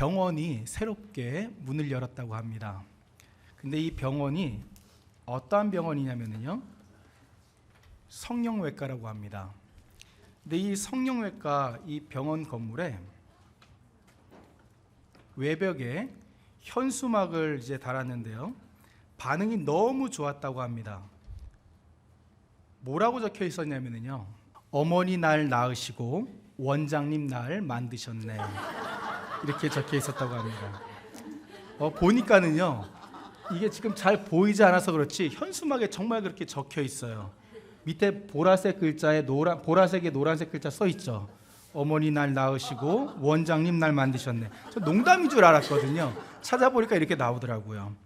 병원이 새롭게 문을 열었다고 합니다. 근데 이 병원이 어떠한 병원이냐면요, 성형외과라고 합니다. 근데 이 성형외과 이 병원 건물에 외벽에 현수막을 이제 달았는데요, 반응이 너무 좋았다고 합니다. 뭐라고 적혀 있었냐면요, 어머니 날 낳으시고 원장님 날 만드셨네, 이렇게 적혀 있었다고 합니다. 보니까는요, 이게 지금 잘 보이지 않아서 그렇지 현수막에 정말 그렇게 적혀 있어요. 밑에 보라색 글자에 보라색에 노란색 글자 써 있죠. 어머니 날 낳으시고 원장님 날 만드셨네. 저 농담인 줄 알았거든요. 찾아보니까 이렇게 나오더라고요.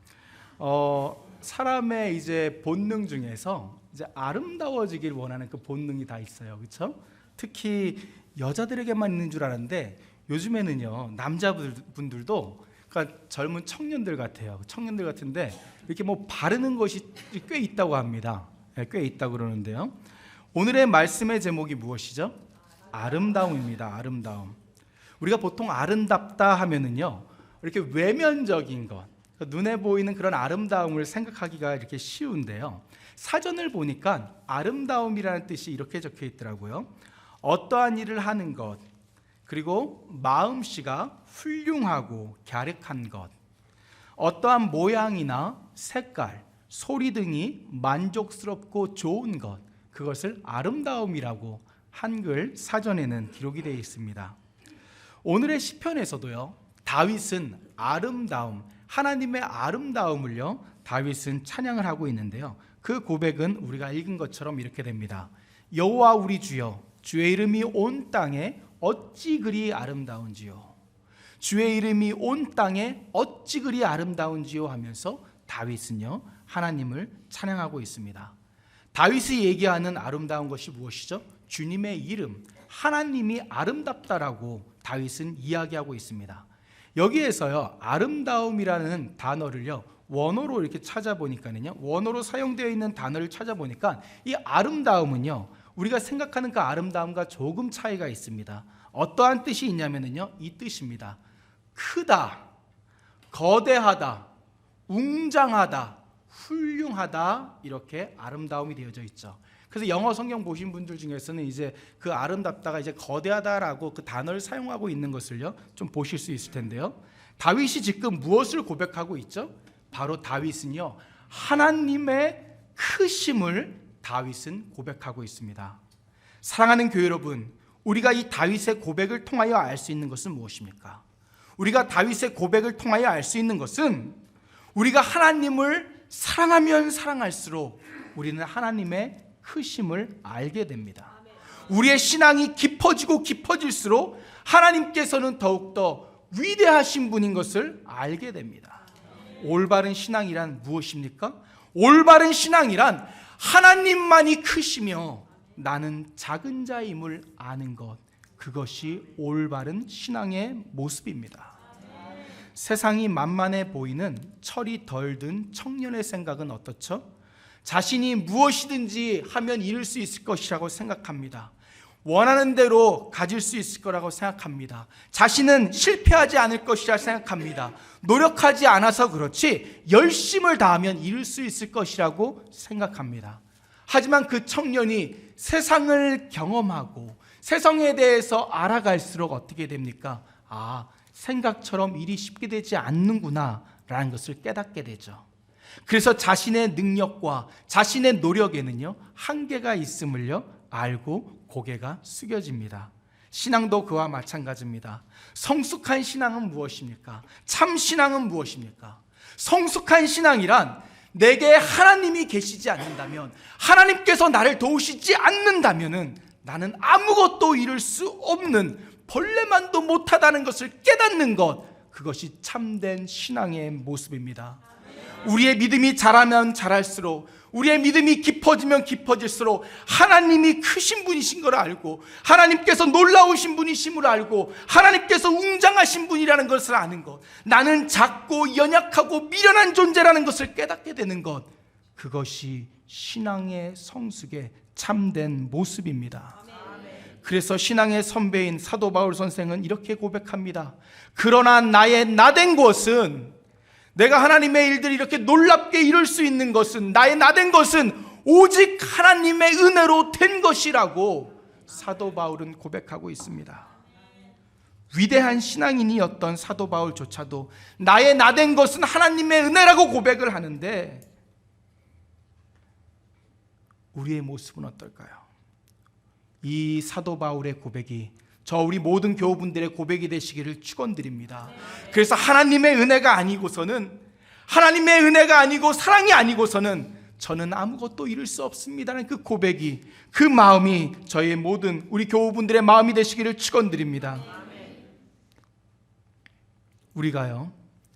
사람의 이제 본능 중에서 이제 아름다워지길 원하는 그 본능이 다 있어요. 그렇죠? 특히 여자들에게만 있는 줄 알았는데 요즘에는요, 남자분들도, 그러니까 젊은 청년들 같아요. 청년들 같은데 이렇게 뭐 바르는 것이 꽤 있다고 합니다. 꽤 있다고 그러는데요. 오늘의 말씀의 제목이 무엇이죠? 아름다움입니다. 아름다움. 우리가 보통 아름답다 하면은요, 이렇게 외면적인 것, 눈에 보이는 그런 아름다움을 생각하기가 이렇게 쉬운데요, 사전을 보니까 아름다움이라는 뜻이 이렇게 적혀 있더라고요. 어떠한 일을 하는 것, 그리고 마음씨가 훌륭하고 갸륵한 것, 어떠한 모양이나 색깔, 소리 등이 만족스럽고 좋은 것, 그것을 아름다움이라고 한글 사전에는 기록이 되어 있습니다. 오늘의 시편에서도요, 다윗은 아름다움, 하나님의 아름다움을요, 다윗은 찬양을 하고 있는데요, 그 고백은 우리가 읽은 것처럼 이렇게 됩니다. 여호와 우리 주여, 주의 이름이 온 땅에 어찌 그리 아름다운지요. 주의 이름이 온 땅에 어찌 그리 아름다운지요 하면서 다윗은요, 하나님을 찬양하고 있습니다. 다윗이 얘기하는 아름다운 것이 무엇이죠? 주님의 이름, 하나님이 아름답다라고 다윗은 이야기하고 있습니다. 여기에서요, 아름다움이라는 단어를요, 원어로 이렇게 찾아보니까는요, 원어로 사용되어 있는 단어를 찾아보니까 이 아름다움은요, 우리가 생각하는 그 아름다움과 조금 차이가 있습니다. 어떠한 뜻이 있냐면요, 이 뜻입니다. 크다, 거대하다, 웅장하다, 훌륭하다, 이렇게 아름다움이 되어져 있죠. 그래서 영어 성경 보신 분들 중에서는 이제 그 아름답다가 이제 거대하다라고 그 단어를 사용하고 있는 것을요, 좀 보실 수 있을 텐데요. 다윗이 지금 무엇을 고백하고 있죠? 바로 다윗은요, 하나님의 크심을 다윗은 고백하고 있습니다. 사랑하는 교회 여러분, 우리가 이 다윗의 고백을 통하여 알 수 있는 것은 무엇입니까? 우리가 다윗의 고백을 통하여 알 수 있는 것은, 우리가 하나님을 사랑하면 사랑할수록 우리는 하나님의 크심을 알게 됩니다. 우리의 신앙이 깊어지고 깊어질수록 하나님께서는 더욱더 위대하신 분인 것을 알게 됩니다. 올바른 신앙이란 무엇입니까? 올바른 신앙이란 하나님만이 크시며 나는 작은 자임을 아는 것, 그것이 올바른 신앙의 모습입니다. 세상이 만만해 보이는 철이 덜 든 청년의 생각은 어떻죠? 자신이 무엇이든지 하면 이룰 수 있을 것이라고 생각합니다. 원하는 대로 가질 수 있을 거라고 생각합니다. 자신은 실패하지 않을 것이라 생각합니다. 노력하지 않아서 그렇지 열심을 다하면 이룰 수 있을 것이라고 생각합니다. 하지만 그 청년이 세상을 경험하고 세상에 대해서 알아갈수록 어떻게 됩니까? 생각처럼 일이 쉽게 되지 않는구나 라는 것을 깨닫게 되죠. 그래서 자신의 능력과 자신의 노력에는요, 한계가 있음을요 알고 고개가 숙여집니다. 신앙도 그와 마찬가지입니다. 성숙한 신앙은 무엇입니까? 참 신앙은 무엇입니까? 성숙한 신앙이란 내게 하나님이 계시지 않는다면, 하나님께서 나를 도우시지 않는다면 나는 아무것도 이룰 수 없는, 벌레만도 못하다는 것을 깨닫는 것, 그것이 참된 신앙의 모습입니다. 우리의 믿음이 자라면 자랄수록, 우리의 믿음이 깊어지면 깊어질수록 하나님이 크신 분이신 걸 알고, 하나님께서 놀라우신 분이심을 알고, 하나님께서 웅장하신 분이라는 것을 아는 것, 나는 작고 연약하고 미련한 존재라는 것을 깨닫게 되는 것, 그것이 신앙의 성숙의 참된 모습입니다. 그래서 신앙의 선배인 사도 바울 선생은 이렇게 고백합니다. 그러나 나의 나된 것은, 내가 하나님의 일들을 이렇게 놀랍게 이룰 수 있는 것은, 나의 나된 것은 오직 하나님의 은혜로 된 것이라고 사도 바울은 고백하고 있습니다. 위대한 신앙인이었던 사도 바울조차도 나의 나된 것은 하나님의 은혜라고 고백을 하는데, 우리의 모습은 어떨까요? 이 사도 바울의 고백이 우리 모든 교우분들의 고백이 되시기를 축원드립니다. 그래서 하나님의 은혜가 아니고서는, 하나님의 은혜가 아니고 사랑이 아니고서는 저는 아무것도 이룰 수 없습니다라는 그 고백이, 그 마음이 저의 모든 우리 교우분들의 마음이 되시기를 축원드립니다. 우리가요,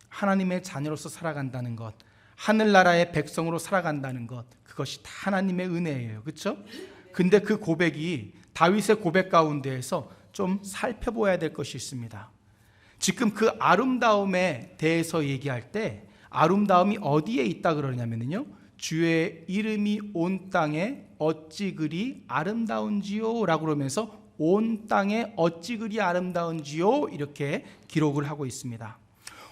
하나님의 자녀로서 살아간다는 것, 하늘나라의 백성으로 살아간다는 것, 그것이 다 하나님의 은혜예요. 그렇죠? 근데 그 고백이, 다윗의 고백 가운데에서 좀 살펴봐야 될 것이 있습니다. 지금 그 아름다움에 대해서 얘기할 때 아름다움이 어디에 있다 그러냐면요, 주의 이름이 온 땅에 어찌 그리 아름다운지요 라고 그러면서 온 땅에 어찌 그리 아름다운지요 이렇게 기록을 하고 있습니다.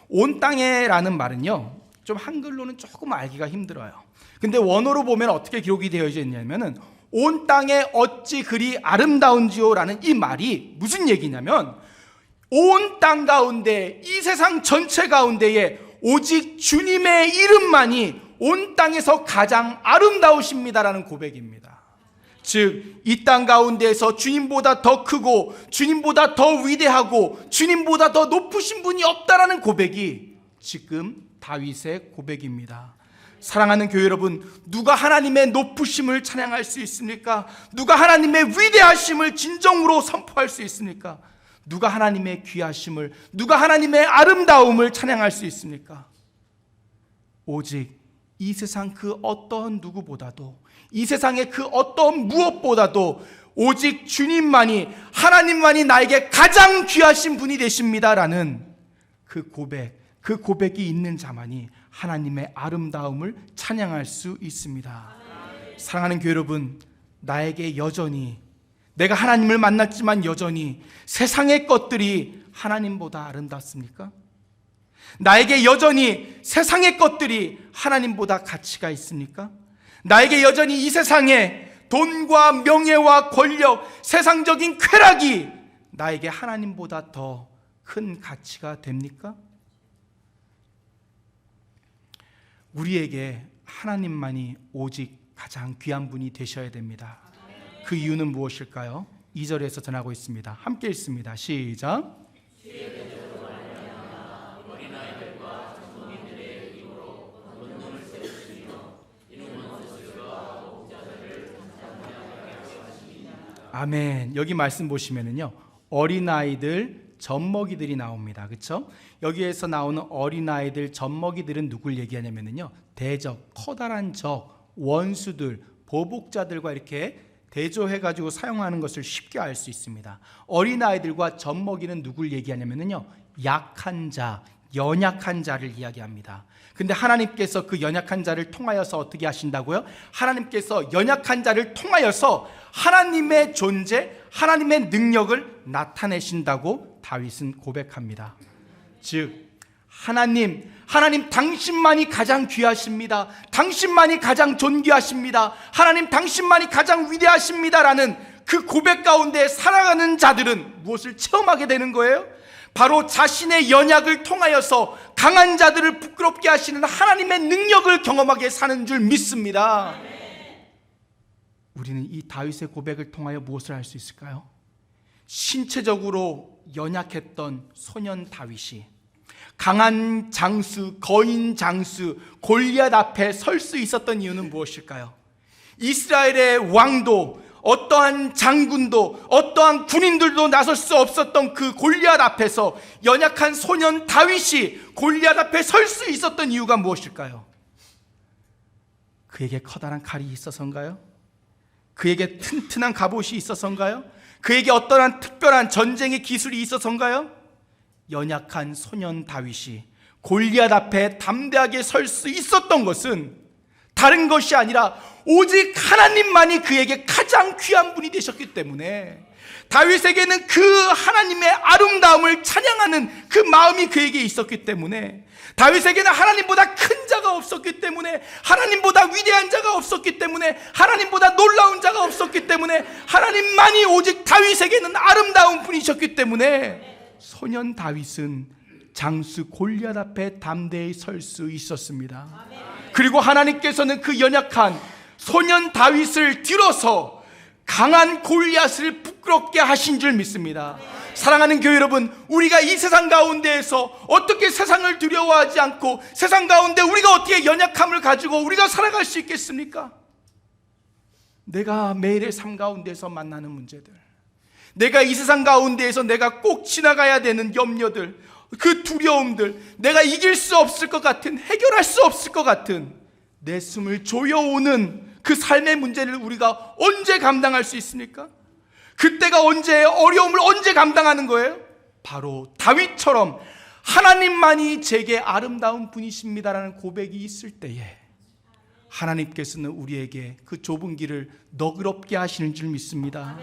온 땅에라는 말은요, 좀 한글로는 조금 알기가 힘들어요. 근데 원어로 보면 어떻게 기록이 되어 있냐면은 온 땅에 어찌 그리 아름다운지요 라는 이 말이 무슨 얘기냐면, 온 땅 가운데, 이 세상 전체 가운데에 오직 주님의 이름만이 온 땅에서 가장 아름다우십니다라는 고백입니다. 즉, 이 땅 가운데에서 주님보다 더 크고 주님보다 더 위대하고 주님보다 더 높으신 분이 없다라는 고백이 지금 다윗의 고백입니다. 사랑하는 교회 여러분, 누가 하나님의 높으심을 찬양할 수 있습니까? 누가 하나님의 위대하심을 진정으로 선포할 수 있습니까? 누가 하나님의 귀하심을, 누가 하나님의 아름다움을 찬양할 수 있습니까? 오직 이 세상 그 어떠한 누구보다도, 이 세상의 그 어떠한 무엇보다도 오직 주님만이, 하나님만이 나에게 가장 귀하신 분이 되십니다라는 그 고백, 그 고백이 있는 자만이 하나님의 아름다움을 찬양할 수 있습니다. 사랑하는 교회 여러분, 나에게 여전히, 내가 하나님을 만났지만 여전히 세상의 것들이 하나님보다 아름답습니까? 나에게 여전히 세상의 것들이 하나님보다 가치가 있습니까? 나에게 여전히 이 세상에 돈과 명예와 권력, 세상적인 쾌락이 나에게 하나님보다 더 큰 가치가 됩니까? 우리에게 하나님만이 오직 가장 귀한 분이 되셔야 됩니다. 그 이유는 무엇일까요? 2절에서 전하고 있습니다. 함께 읽습니다. 시작. 아멘. 여기 말씀 보시면은요, 어린아이들, 젖먹이들이 나옵니다. 그렇죠? 여기에서 나오는 어린아이들, 젖먹이들은 누굴 얘기하냐면요, 대적, 커다란 적, 원수들, 보복자들과 이렇게 대조해가지고 사용하는 것을 쉽게 알 수 있습니다. 어린아이들과 젖먹이는 누굴 얘기하냐면요, 약한 자, 연약한 자를 이야기합니다. 근데 하나님께서 그 연약한 자를 통하여서 어떻게 하신다고요? 하나님께서 연약한 자를 통하여서 하나님의 존재, 하나님의 능력을 나타내신다고 다윗은 고백합니다. 즉, 하나님 당신만이 가장 귀하십니다. 당신만이 가장 존귀하십니다. 하나님 당신만이 가장 위대하십니다라는 그 고백 가운데 살아가는 자들은 무엇을 체험하게 되는 거예요? 바로 자신의 연약을 통하여서 강한 자들을 부끄럽게 하시는 하나님의 능력을 경험하게 사는 줄 믿습니다. 우리는 이 다윗의 고백을 통하여 무엇을 할 수 있을까요? 신체적으로 연약했던 소년 다윗이 강한 장수, 거인 장수 골리앗 앞에 설 수 있었던 이유는 무엇일까요? 이스라엘의 왕도, 어떠한 장군도, 어떠한 군인들도 나설 수 없었던 그 골리앗 앞에서 연약한 소년 다윗이 골리앗 앞에 설 수 있었던 이유가 무엇일까요? 그에게 커다란 칼이 있어서인가요? 그에게 튼튼한 갑옷이 있어서인가요? 그에게 어떠한 특별한 전쟁의 기술이 있어서인가요? 연약한 소년 다윗이 골리앗 앞에 담대하게 설 수 있었던 것은 다른 것이 아니라 오직 하나님만이 그에게 가장 귀한 분이 되셨기 때문에 다윗에게는 그 하나님의 아름다움을 찬양하는 그 마음이 그에게 있었기 때문에 다윗에게는 하나님보다 큰 자가 없었기 때문에 하나님보다 위대한 자가 없었기 때문에 하나님보다 놀라운 자가 없었기 때문에 하나님만이 오직 다윗에게는 아름다운 분이셨기 때문에 소년 다윗은 장수 골리앗 앞에 담대히 설 수 있었습니다. 그리고 하나님께서는 그 연약한 소년 다윗을 들어서 강한 골리앗을 부끄럽게 하신 줄 믿습니다. 사랑하는 교회 여러분, 우리가 이 세상 가운데에서 어떻게 세상을 두려워하지 않고 세상 가운데 우리가 어떻게 연약함을 가지고 우리가 살아갈 수 있겠습니까? 내가 매일의 삶 가운데서 만나는 문제들, 내가 이 세상 가운데에서 내가 꼭 지나가야 되는 염려들, 그 두려움들, 내가 이길 수 없을 것 같은, 해결할 수 없을 것 같은 내 숨을 조여오는 그 삶의 문제를 우리가 언제 감당할 수 있습니까? 그때가 언제, 어려움을 언제 감당하는 거예요? 바로 다윗처럼 하나님만이 제게 아름다운 분이십니다라는 고백이 있을 때에 하나님께서는 우리에게 그 좁은 길을 너그럽게 하시는 줄 믿습니다.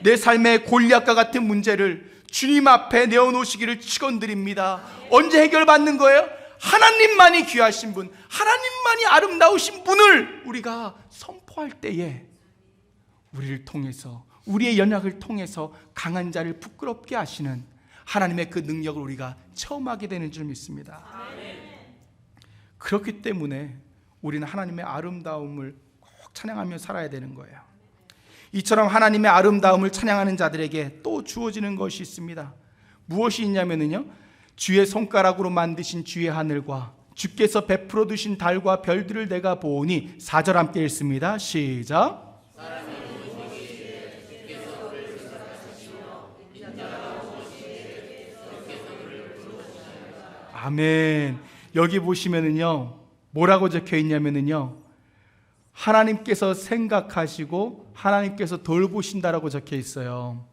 내 삶의 골리앗과 같은 문제를 주님 앞에 내어놓으시기를 축원드립니다. 언제 해결받는 거예요? 하나님만이 귀하신 분, 하나님만이 아름다우신 분을 우리가 선포할 때에 우리를 통해서, 우리의 연약을 통해서 강한 자를 부끄럽게 하시는 하나님의 그 능력을 우리가 체험하게 되는 줄 믿습니다. 그렇기 때문에 우리는 하나님의 아름다움을 꼭 찬양하며 살아야 되는 거예요. 이처럼 하나님의 아름다움을 찬양하는 자들에게 또 주어지는 것이 있습니다. 무엇이 있냐면요, 주의 손가락으로 만드신 주의 하늘과 주께서 베풀어 두신 달과 별들을 내가 보오니. 4절 함께 읽습니다. 시작. 아멘. 여기 보시면은요, 뭐라고 적혀 있냐면은요, 하나님께서 생각하시고 하나님께서 돌보신다라고 적혀 있어요.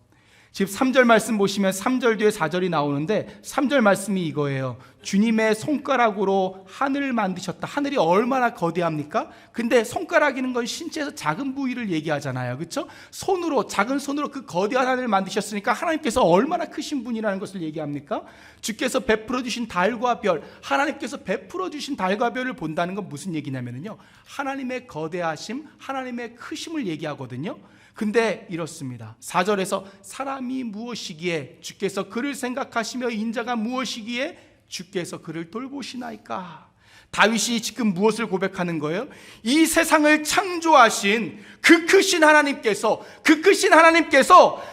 지금 3절 말씀 보시면 3절 뒤에 4절이 나오는데 3절 말씀이 이거예요. 주님의 손가락으로 하늘을 만드셨다. 하늘이 얼마나 거대합니까? 근데 손가락이는 건 신체에서 작은 부위를 얘기하잖아요. 그렇죠? 손으로, 작은 손으로 그 거대한 하늘을 만드셨으니까 하나님께서 얼마나 크신 분이라는 것을 얘기합니까? 주께서 베풀어 주신 달과 별, 하나님께서 베풀어 주신 달과 별을 본다는 건 무슨 얘기냐면요, 하나님의 거대하심, 하나님의 크심을 얘기하거든요. 근데 이렇습니다. 4절에서 사람이 무엇이기에 주께서 그를 생각하시며 인자가 무엇이기에 주께서 그를 돌보시나이까. 다윗이 지금 무엇을 고백하는 거예요? 이 세상을 창조하신 그 크신 하나님께서,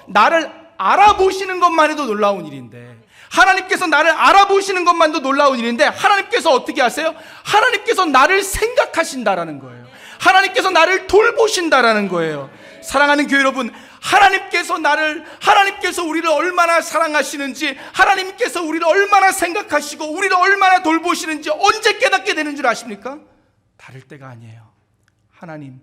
나를 알아보시는 것만 해도 놀라운 일인데, 하나님께서 나를 알아보시는 것만도 놀라운 일인데, 하나님께서 어떻게 하세요? 하나님께서 나를 생각하신다라는 거예요. 하나님께서 나를 돌보신다라는 거예요. 사랑하는 교회 여러분, 하나님께서 우리를 얼마나 사랑하시는지, 하나님께서 우리를 얼마나 생각하시고 우리를 얼마나 돌보시는지 언제 깨닫게 되는 줄 아십니까? 다를 때가 아니에요. 하나님,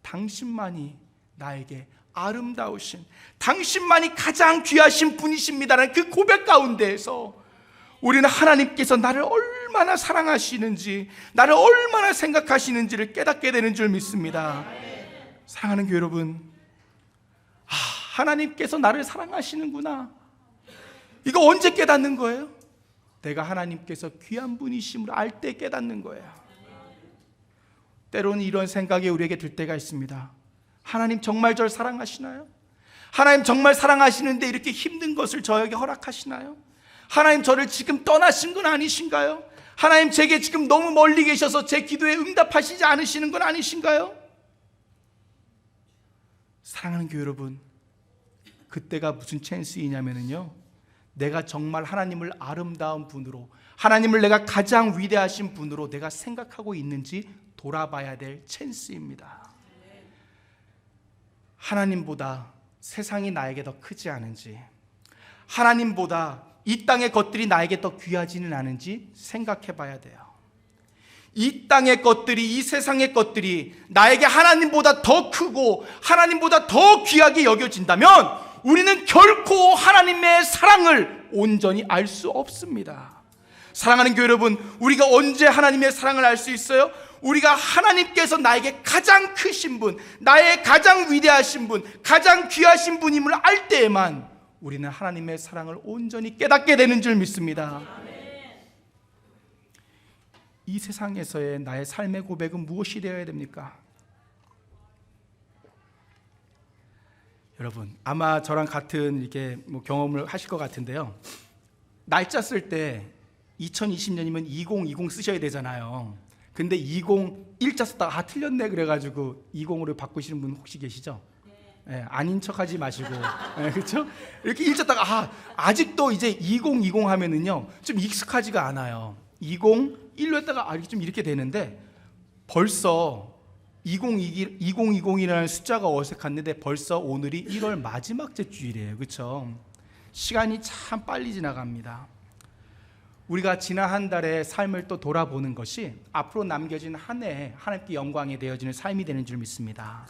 당신만이 나에게 아름다우신, 당신만이 가장 귀하신 분이십니다라는 그 고백 가운데에서 우리는 하나님께서 나를 얼마나 사랑하시는지, 나를 얼마나 생각하시는지를 깨닫게 되는 줄 믿습니다. 사랑하는 교회 여러분, 하나님께서 나를 사랑하시는구나. 이거 언제 깨닫는 거예요? 내가 하나님께서 귀한 분이심을 알 때 깨닫는 거예요. 때로는 이런 생각이 우리에게 들 때가 있습니다. 하나님 정말 저를 사랑하시나요? 하나님 정말 사랑하시는데 이렇게 힘든 것을 저에게 허락하시나요? 하나님 저를 지금 떠나신 건 아니신가요? 하나님 제게 지금 너무 멀리 계셔서 제 기도에 응답하시지 않으시는 건 아니신가요? 사랑하는 교회 여러분, 그때가 무슨 찬스이냐면요, 내가 정말 하나님을 아름다운 분으로, 하나님을 내가 가장 위대하신 분으로 내가 생각하고 있는지 돌아봐야 될 찬스입니다. 하나님보다 세상이 나에게 더 크지 않은지, 하나님보다 이 땅의 것들이 나에게 더 귀하지는 않은지 생각해 봐야 돼요. 이 땅의 것들이, 이 세상의 것들이 나에게 하나님보다 더 크고 하나님보다 더 귀하게 여겨진다면 우리는 결코 하나님의 사랑을 온전히 알 수 없습니다. 사랑하는 교회 여러분, 우리가 언제 하나님의 사랑을 알 수 있어요? 우리가 하나님께서 나에게 가장 크신 분, 나의 가장 위대하신 분, 가장 귀하신 분임을 알 때에만 우리는 하나님의 사랑을 온전히 깨닫게 되는 줄 믿습니다. 이 세상에서의 나의 삶의 고백은 무엇이 되어야 됩니까? 여러분, 아마 저랑 같은 이렇게 경험을 하실 것 같은데요. 날짜 쓸 때 2020년이면 2020 쓰셔야 되잖아요. 근데 20일자 썼다가 틀렸네 그래가지고 20으로 바꾸시는 분 혹시 계시죠? 네, 아닌 척하지 마시고, 네, 그렇죠? 이렇게 일자 다가 아직도 이제 2020 하면은요 좀 익숙하지가 않아요. 20일로 했다가 좀 이렇게 되는데 벌써 2020이라는 숫자가 어색한데 벌써 오늘이 1월 마지막 주일이에요. 그렇죠? 시간이 참 빨리 지나갑니다. 우리가 지난 한 달의 삶을 또 돌아보는 것이 앞으로 남겨진 한 해에 하나님께 영광이 되어지는 삶이 되는 줄 믿습니다.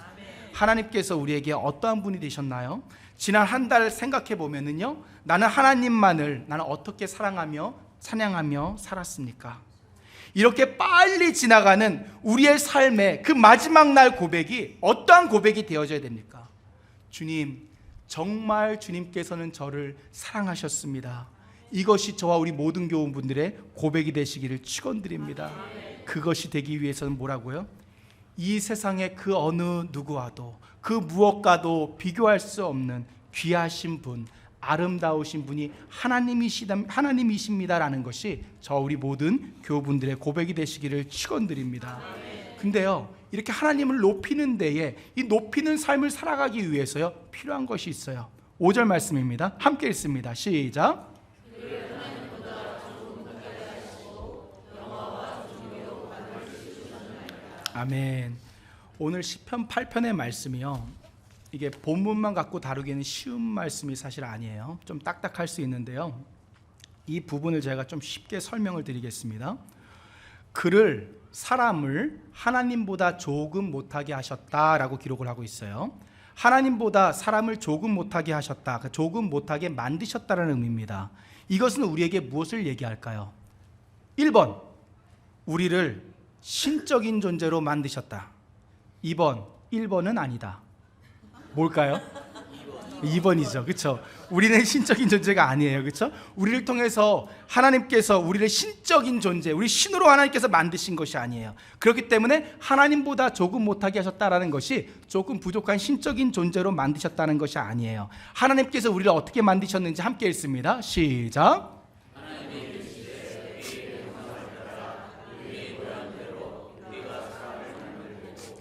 하나님께서 우리에게 어떠한 분이 되셨나요? 지난 한 달 생각해 보면은요, 나는 하나님만을 나는 어떻게 사랑하며 찬양하며 살았습니까? 이렇게 빨리 지나가는 우리의 삶의 그 마지막 날 고백이 어떠한 고백이 되어져야 됩니까? 주님, 정말 주님께서는 저를 사랑하셨습니다. 이것이 저와 우리 모든 교우분들의 고백이 되시기를 축원드립니다. 그것이 되기 위해서는 뭐라고요? 이 세상의 그 어느 누구와도 그 무엇과도 비교할 수 없는 귀하신 분, 아름다우신 분이 하나님이십니다라는 것이 저 우리 모든 교우분들의 고백이 되시기를 축원드립니다. 근데요, 이렇게 하나님을 높이는 데에 이 높이는 삶을 살아가기 위해서요 필요한 것이 있어요. 5절 말씀입니다. 함께 읽습니다. 시작. 아멘. 오늘 시편 8편의 말씀이요, 이게 본문만 갖고 다루기는 쉬운 말씀이 사실 아니에요. 좀 딱딱할 수 있는데요, 이 부분을 제가 좀 쉽게 설명을 드리겠습니다. 사람을 하나님보다 조금 못하게 하셨다라고 기록을 하고 있어요. 하나님보다 사람을 조금 못하게 하셨다, 조금 못하게 만드셨다는 의미입니다. 이것은 우리에게 무엇을 얘기할까요? 1번, 우리를 신적인 존재로 만드셨다. 2번, 1번은 아니다. 뭘까요? 2번이죠. 그렇죠? 우리는 신적인 존재가 아니에요. 그렇죠? 우리를 통해서 하나님께서 우리를 신적인 존재, 우리 신으로 하나님께서 만드신 것이 아니에요. 그렇기 때문에 하나님보다 조금 못하게 하셨다라는 것이 조금 부족한 신적인 존재로 만드셨다는 것이 아니에요. 하나님께서 우리를 어떻게 만드셨는지 함께 읽습니다. 시작.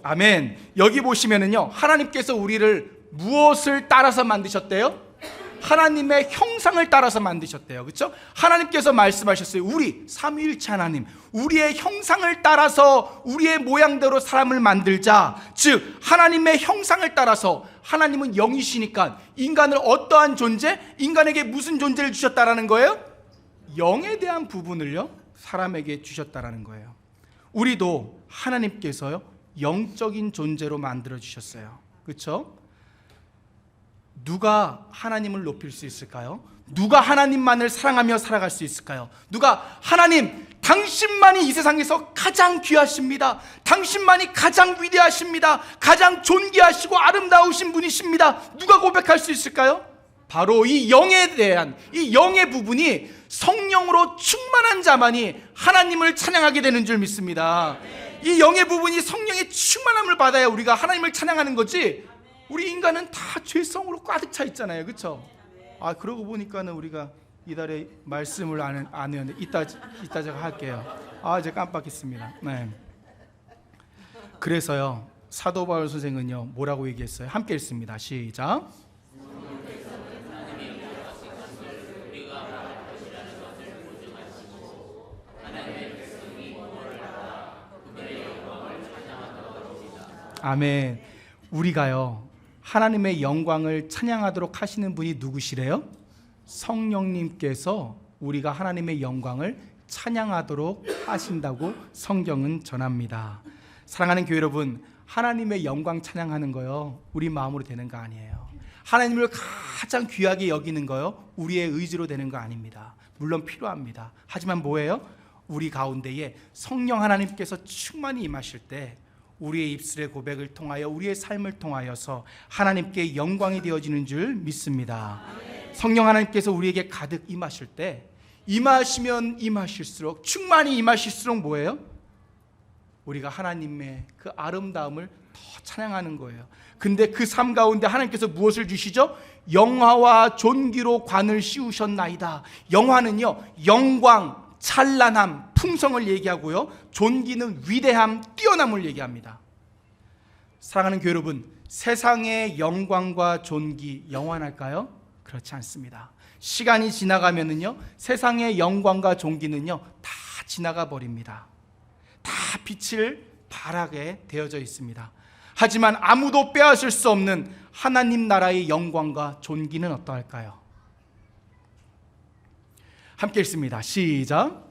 아멘. 여기 보시면은요, 하나님께서 우리를 무엇을 따라서 만드셨대요? 하나님의 형상을 따라서 만드셨대요. 그렇죠? 하나님께서 말씀하셨어요. 우리 삼위일체 하나님, 우리의 형상을 따라서 우리의 모양대로 사람을 만들자. 즉 하나님의 형상을 따라서, 하나님은 영이시니까 인간을 어떠한 존재, 인간에게 무슨 존재를 주셨다라는 거예요? 영에 대한 부분을요 사람에게 주셨다라는 거예요. 우리도 하나님께서요 영적인 존재로 만들어 주셨어요. 그렇죠? 누가 하나님을 높일 수 있을까요? 누가 하나님만을 사랑하며 살아갈 수 있을까요? 누가 하나님, 당신만이 이 세상에서 가장 귀하십니다. 당신만이 가장 위대하십니다. 가장 존귀하시고 아름다우신 분이십니다. 누가 고백할 수 있을까요? 바로 이 영에 대한, 이 영의 부분이 성령으로 충만한 자만이 하나님을 찬양하게 되는 줄 믿습니다. 이 영의 부분이 성령의 충만함을 받아야 우리가 하나님을 찬양하는 거지, 우리 인간은 다 죄성으로 가득 차 있잖아요. 그렇죠? 그러고 보니까는 우리가 이달에 말씀을 안 했는데 이따 제가 할게요. 제가 깜빡했습니다. 네. 그래서요 사도 바울 선생은요 뭐라고 얘기했어요? 함께 읽습니다. 시작. 아멘. 우리가요 하나님의 영광을 찬양하도록 하시는 분이 누구시래요? 성령님께서 우리가 하나님의 영광을 찬양하도록 하신다고 성경은 전합니다. 사랑하는 교회 여러분, 하나님의 영광 찬양하는 거요 우리 마음으로 되는 거 아니에요. 하나님을 가장 귀하게 여기는 거요, 우리의 의지로 되는 거 아닙니다. 물론 필요합니다. 하지만 뭐예요? 우리 가운데에 성령 하나님께서 충만히 임하실 때 우리의 입술의 고백을 통하여, 우리의 삶을 통하여서 하나님께 영광이 되어지는 줄 믿습니다. 성령 하나님께서 우리에게 가득 임하실 때, 임하시면 임하실수록, 충만히 임하실수록 뭐예요? 우리가 하나님의 그 아름다움을 더 찬양하는 거예요. 근데 그 삶 가운데 하나님께서 무엇을 주시죠? 영화와 존귀로 관을 씌우셨나이다. 영화는요, 영광, 찬란함, 풍성을 얘기하고요, 존귀는 위대함, 뛰어남을 얘기합니다. 사랑하는 교회 여러분, 세상의 영광과 존귀 영원할까요? 그렇지 않습니다. 시간이 지나가면은요, 세상의 영광과 존귀는요 다 지나가 버립니다. 다 빛을 발하게 되어져 있습니다. 하지만 아무도 빼앗을 수 없는 하나님 나라의 영광과 존귀는 어떠할까요? 함께 읽습니다. 시작.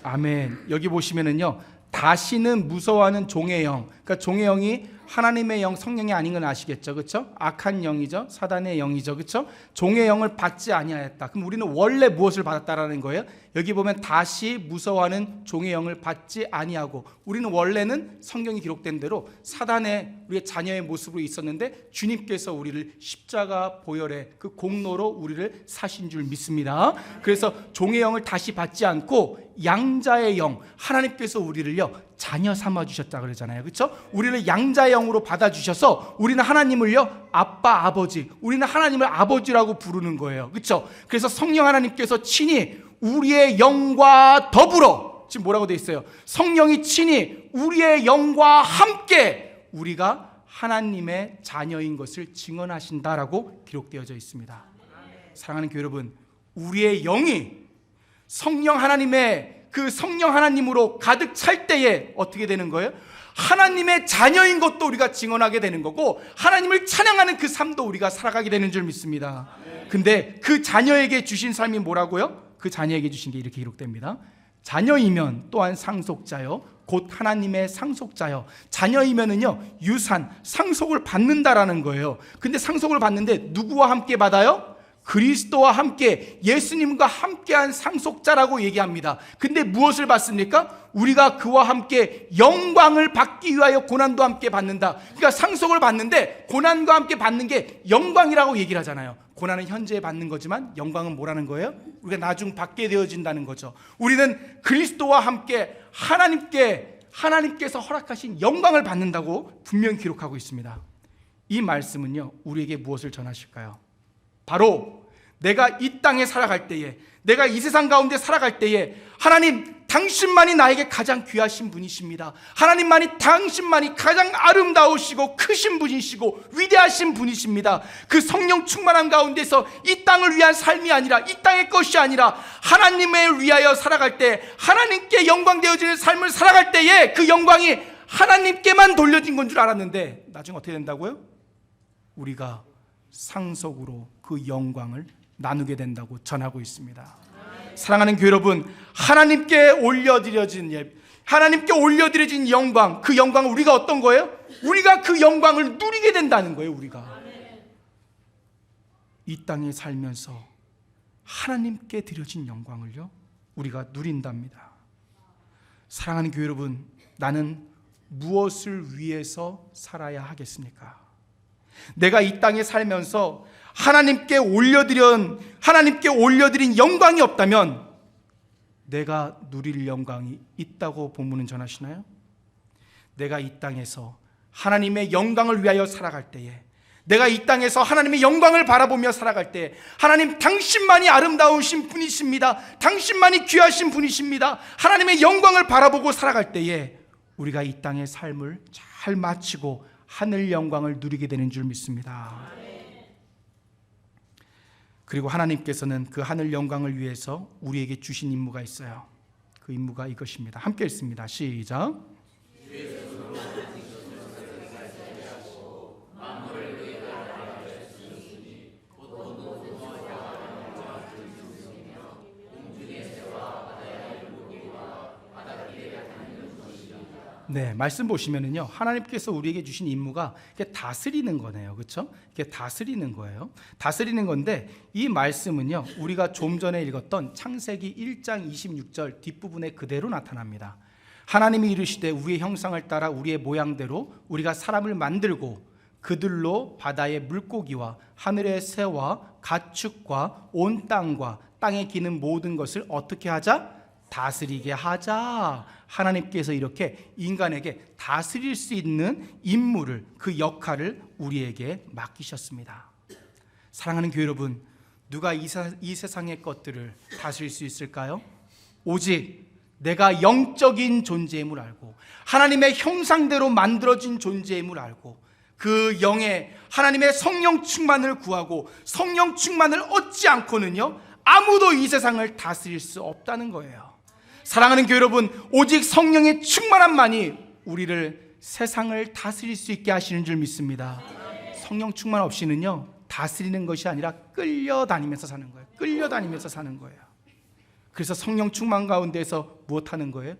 아멘. 여기 보시면은요, 다시는 무서워하는 종의 영, 그러니까 종의 영이 하나님의 영, 성령이 아닌 건 아시겠죠? 그렇죠? 악한 영이죠. 사단의 영이죠. 그렇죠? 종의 영을 받지 아니하였다. 그럼 우리는 원래 무엇을 받았다라는 거예요? 여기 보면 다시 무서워하는 종의 영을 받지 아니하고, 우리는 원래는 성경이 기록된 대로 사단의, 우리의 자녀의 모습으로 있었는데 주님께서 우리를 십자가 보혈의 그 공로로 우리를 사신 줄 믿습니다. 그래서 종의 영을 다시 받지 않고 양자의 영, 하나님께서 우리를요 자녀 삼아 주셨다 그러잖아요. 그렇죠? 우리를 양자의 영으로 받아 주셔서 우리는 하나님을요 아빠, 아버지, 우리는 하나님을 아버지라고 부르는 거예요. 그렇죠? 그래서 성령 하나님께서 친히 우리의 영과 더불어, 지금 뭐라고 돼 있어요? 성령이 친히 우리의 영과 함께 우리가 하나님의 자녀인 것을 증언하신다라고 기록되어져 있습니다. 사랑하는 교회 여러분, 우리의 영이 성령 하나님의 그 성령 하나님으로 가득 찰 때에 어떻게 되는 거예요? 하나님의 자녀인 것도 우리가 증언하게 되는 거고, 하나님을 찬양하는 그 삶도 우리가 살아가게 되는 줄 믿습니다. 근데 그 자녀에게 주신 삶이 뭐라고요? 그 자녀에게 주신 게 이렇게 기록됩니다. 자녀이면 또한 상속자요 곧 하나님의 상속자요. 자녀이면은요 유산, 상속을 받는다라는 거예요. 근데 상속을 받는데 누구와 함께 받아요? 그리스도와 함께, 예수님과 함께한 상속자라고 얘기합니다. 근데 무엇을 받습니까? 우리가 그와 함께 영광을 받기 위하여 고난도 함께 받는다. 그러니까 상속을 받는데 고난과 함께 받는 게 영광이라고 얘기를 하잖아요. 고난은 현재 받는 거지만 영광은 뭐라는 거예요? 우리가 나중 받게 되어진다는 거죠. 우리는 그리스도와 함께 하나님께서 허락하신 영광을 받는다고 분명히 기록하고 있습니다. 이 말씀은요 우리에게 무엇을 전하실까요? 바로 내가 이 땅에 살아갈 때에, 내가 이 세상 가운데 살아갈 때에 하나님 당신만이 나에게 가장 귀하신 분이십니다. 하나님만이, 당신만이 가장 아름다우시고 크신 분이시고 위대하신 분이십니다. 그 성령 충만함 가운데서 이 땅을 위한 삶이 아니라, 이 땅의 것이 아니라 하나님을 위하여 살아갈 때, 하나님께 영광 되어지는 삶을 살아갈 때에 그 영광이 하나님께만 돌려진 건 줄 알았는데 나중에 어떻게 된다고요? 우리가 상속으로 그 영광을 나누게 된다고 전하고 있습니다. 사랑하는 교회 여러분, 하나님께 올려드려진 예배, 하나님께 올려드려진 영광, 그 영광을 우리가 어떤 거예요? 우리가 그 영광을 누리게 된다는 거예요. 우리가 이 땅에 살면서 하나님께 드려진 영광을요 우리가 누린답니다. 사랑하는 교회 여러분, 나는 무엇을 위해서 살아야 하겠습니까? 내가 이 땅에 살면서 하나님께 올려드린 영광이 없다면 내가 누릴 영광이 있다고 본문은 전하시나요? 내가 이 땅에서 하나님의 영광을 위하여 살아갈 때에, 내가 이 땅에서 하나님의 영광을 바라보며 살아갈 때, 하나님 당신만이 아름다우신 분이십니다. 당신만이 귀하신 분이십니다. 하나님의 영광을 바라보고 살아갈 때에 우리가 이 땅의 삶을 잘 마치고 하늘 영광을 누리게 되는 줄 믿습니다. 그리고 하나님께서는 그 하늘 영광을 위해서 우리에게 주신 임무가 있어요. 그 임무가 이것입니다. 함께 읽습니다. 시작. 네, 말씀 보시면은요, 하나님께서 우리에게 주신 임무가 이렇게 다스리는 거네요, 그렇죠? 이렇게 다스리는 거예요. 다스리는 건데 이 말씀은요, 우리가 좀 전에 읽었던 창세기 1장 26절 뒷부분에 그대로 나타납니다. 하나님이 이르시되 우리의 형상을 따라 우리의 모양대로 우리가 사람을 만들고 그들로 바다의 물고기와 하늘의 새와 가축과 온 땅과 땅에 기는 모든 것을 어떻게 하자? 다스리게 하자. 하나님께서 이렇게 인간에게 다스릴 수 있는 임무를, 그 역할을 우리에게 맡기셨습니다. 사랑하는 교회 여러분, 누가 이 세상의 것들을 다스릴 수 있을까요? 오직 내가 영적인 존재임을 알고 하나님의 형상대로 만들어진 존재임을 알고 그 영의 하나님의 성령 충만을 구하고 성령 충만을 얻지 않고는요, 아무도 이 세상을 다스릴 수 없다는 거예요. 사랑하는 교회 여러분, 오직 성령의 충만함만이 우리를 세상을 다스릴 수 있게 하시는 줄 믿습니다. 성령 충만 없이는요, 다스리는 것이 아니라 끌려다니면서 사는 거예요. 끌려다니면서 사는 거예요. 그래서 성령 충만 가운데서 무엇하는 거예요?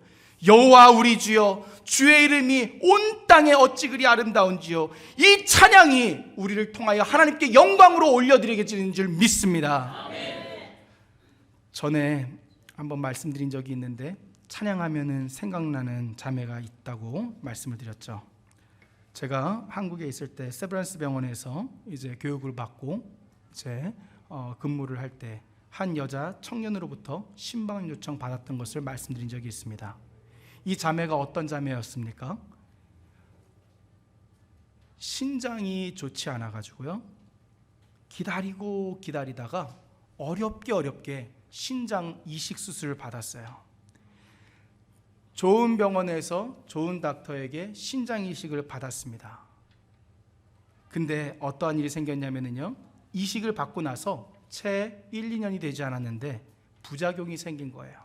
여호와 우리 주여, 주의 이름이 온 땅에 어찌 그리 아름다운지요. 이 찬양이 우리를 통하여 하나님께 영광으로 올려드리게 줄 믿습니다. 전에 한번 말씀드린 적이 있는데 찬양하면은 생각나는 자매가 있다고 말씀을 드렸죠. 제가 한국에 있을 때 세브란스 병원에서 이제 교육을 받고 이제 근무를 할 때 한 여자 청년으로부터 신방 요청 받았던 것을 말씀드린 적이 있습니다. 이 자매가 어떤 자매였습니까? 신장이 좋지 않아 가지고요, 기다리고 기다리다가 어렵게 신장 이식 수술을 받았어요. 좋은 병원에서 좋은 닥터에게 신장 이식을 받았습니다. 근데 어떠한 일이 생겼냐면요, 이식을 받고 나서 채 1, 2년이 되지 않았는데 부작용이 생긴 거예요.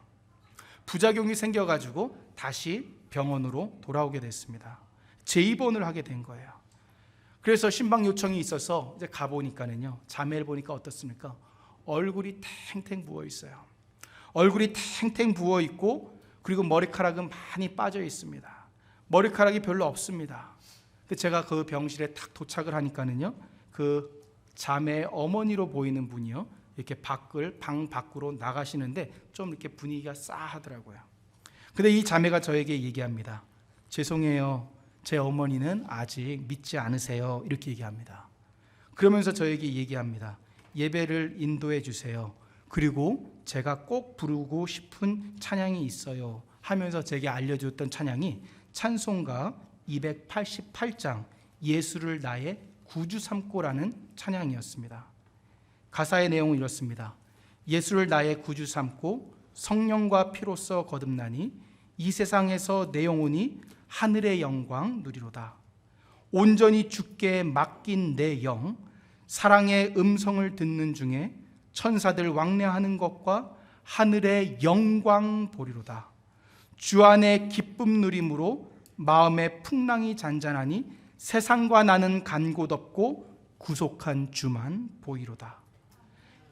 부작용이 생겨가지고 다시 병원으로 돌아오게 됐습니다. 재입원을 하게 된 거예요. 그래서 신방 요청이 있어서 이제 가보니까는요, 자매를 보니까 어떻습니까? 얼굴이 탱탱 부어 있어요. 얼굴이 탱탱 부어 있고, 그리고 머리카락은 많이 빠져 있습니다. 머리카락이 별로 없습니다. 근데 제가 그 병실에 딱 도착을 하니까는요, 그 자매의 어머니로 보이는 분이요, 이렇게 방 밖으로 나가시는데 좀 이렇게 분위기가 싸하더라고요. 근데 이 자매가 저에게 얘기합니다. 죄송해요, 제 어머니는 아직 믿지 않으세요. 이렇게 얘기합니다. 그러면서 저에게 얘기합니다. 예배를 인도해 주세요. 그리고 제가 꼭 부르고 싶은 찬양이 있어요 하면서 제게 알려줬던 찬양이 찬송가 288장 예수를 나의 구주 삼고라는 찬양이었습니다. 가사의 내용은 이렇습니다. 예수를 나의 구주 삼고 성령과 피로써 거듭나니 이 세상에서 내 영혼이 하늘의 영광 누리로다. 온전히 주께 맡긴 내 영, 사랑의 음성을 듣는 중에 천사들 왕래하는 것과 하늘의 영광 보리로다. 주 안에 기쁨 누림으로 마음의 풍랑이 잔잔하니 세상과 나는 간 곳 없고 구속한 주만 보이로다.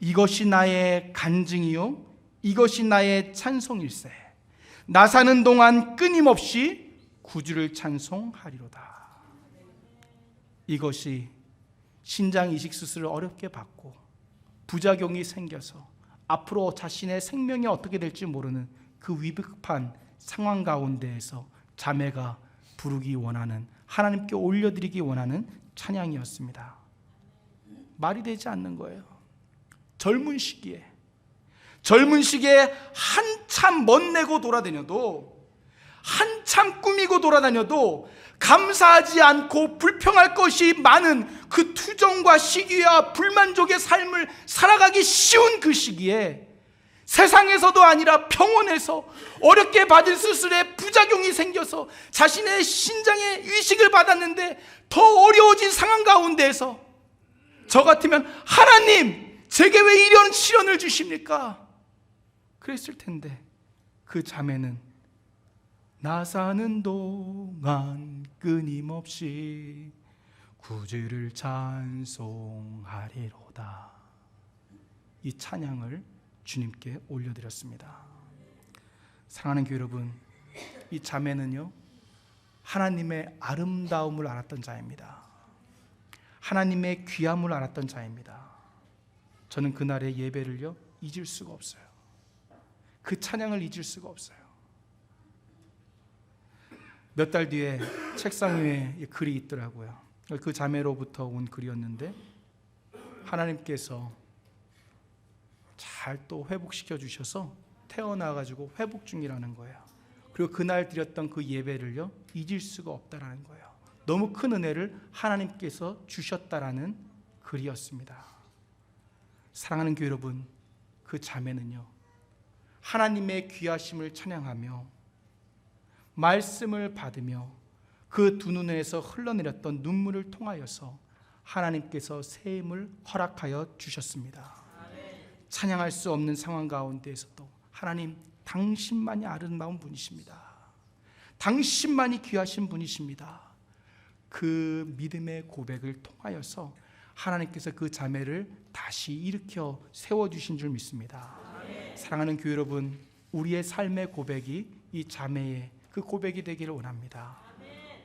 이것이 나의 간증이요 이것이 나의 찬송일세. 나 사는 동안 끊임없이 구주를 찬송하리로다. 이것이 신장 이식 수술을 어렵게 받고 부작용이 생겨서 앞으로 자신의 생명이 어떻게 될지 모르는 그 위급한 상황 가운데에서 자매가 부르기 원하는, 하나님께 올려드리기 원하는 찬양이었습니다. 말이 되지 않는 거예요. 젊은 시기에 한참 멋내고 돌아다녀도, 한참 꾸미고 돌아다녀도 감사하지 않고 불평할 것이 많은 그 투정과 시기와 불만족의 삶을 살아가기 쉬운 그 시기에 세상에서도 아니라 병원에서 어렵게 받은 수술에 부작용이 생겨서 자신의 신장에 이식을 받았는데 더 어려워진 상황 가운데에서 저 같으면 하나님, 제게 왜 이런 시련을 주십니까? 그랬을 텐데 그 자매는 나 사는 동안 끊임없이 구주를 찬송하리로다. 이 찬양을 주님께 올려드렸습니다. 사랑하는 교회 여러분, 이 자매는요 하나님의 아름다움을 알았던 자입니다. 하나님의 귀함을 알았던 자입니다. 저는 그날의 예배를요 잊을 수가 없어요. 그 찬양을 잊을 수가 없어요. 몇 달 뒤에 책상 위에 글이 있더라고요. 그 자매로부터 온 글이었는데 하나님께서 잘 또 회복시켜 주셔서 태어나가지고 회복 중이라는 거예요. 그리고 그날 드렸던 그 예배를요 잊을 수가 없다라는 거예요. 너무 큰 은혜를 하나님께서 주셨다라는 글이었습니다. 사랑하는 교회 여러분, 그 자매는요 하나님의 귀하심을 찬양하며 말씀을 받으며 그 두 눈에서 흘러내렸던 눈물을 통하여서 하나님께서 새 힘을 허락하여 주셨습니다. 찬양할 수 없는 상황 가운데에서도 하나님, 당신만이 아름다운 분이십니다. 당신만이 귀하신 분이십니다. 그 믿음의 고백을 통하여서 하나님께서 그 자매를 다시 일으켜 세워주신 줄 믿습니다. 사랑하는 교회 여러분, 우리의 삶의 고백이 이 자매의 그 고백이 되기를 원합니다.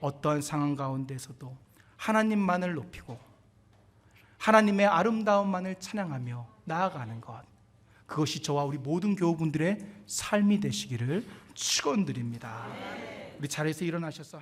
어떠한 상황 가운데서도 하나님만을 높이고 하나님의 아름다움만을 찬양하며 나아가는 것, 그것이 저와 우리 모든 교우분들의 삶이 되시기를 축원드립니다. 우리 자리에서 일어나셔서